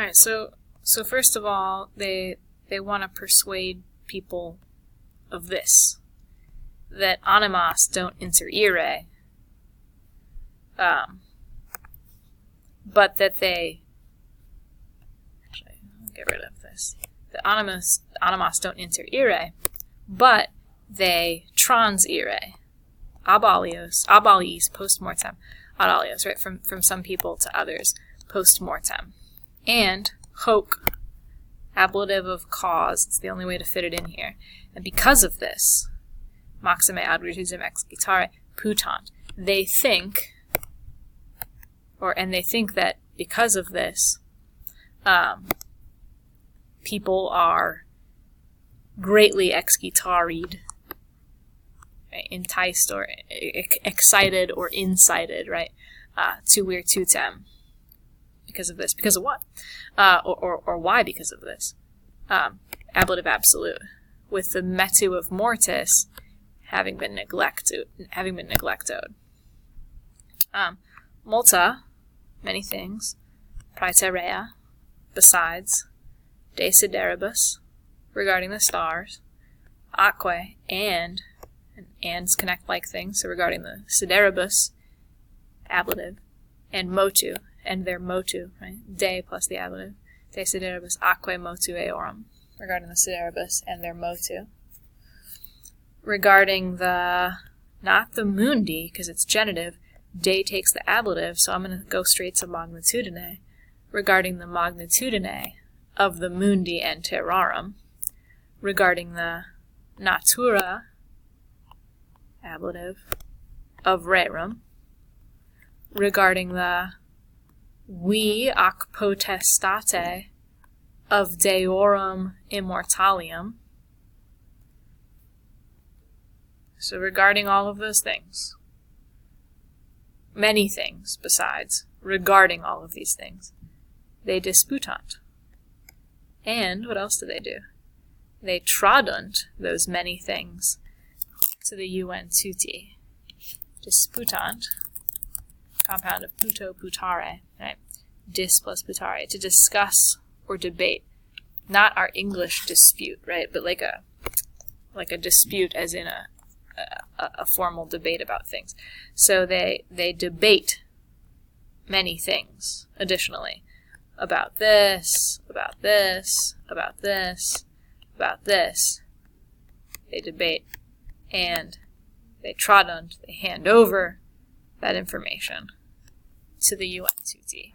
Alright, so first of all, they want to persuade people of this, that animas don't inter ire, but that they, actually, I'll get rid of this, the animas don't inter ire, but they trans ire, ab aliis post mortem, ad alios, right, from some people to others post mortem. And hoc, ablative of cause, it's the only way to fit it in here. And because of this, maxime ad virtutem excitare putant, they think that because of this, people are greatly excitaried, right? Enticed or excited or incited, right, to virtutem. Because of this. Because of what? Or why because of this? Ablative absolute. With the metu of mortis having been neglected. Multa, many things. Praeterea, besides. De sideribus, regarding the stars. Aquae, and ands connect like things, so regarding the sideribus, ablative, and motu, and their motu, right? De plus the ablative. De sideribus aquae motu eorum. Regarding the sideribus and their motu. Regarding the, not the mundi, because it's genitive, de takes the ablative, so I'm going to go straight to magnitudine. Regarding the magnitudine of the mundi and terrarum. Regarding the natura, ablative, of rerum. Regarding the we ac potestate of deorum immortalium. So regarding all of those things, many things besides, regarding all of these things, they disputant. And what else do? They tradunt those many things to the un tuti. Disputant, compound of puto putare, right? Dis plus putare, to discuss or debate. Not our English dispute, right? But like a dispute as in a formal debate about things. So they debate many things additionally. About this, about this, about this, about this. They debate and they tradunt, they hand over that information to the un tuti.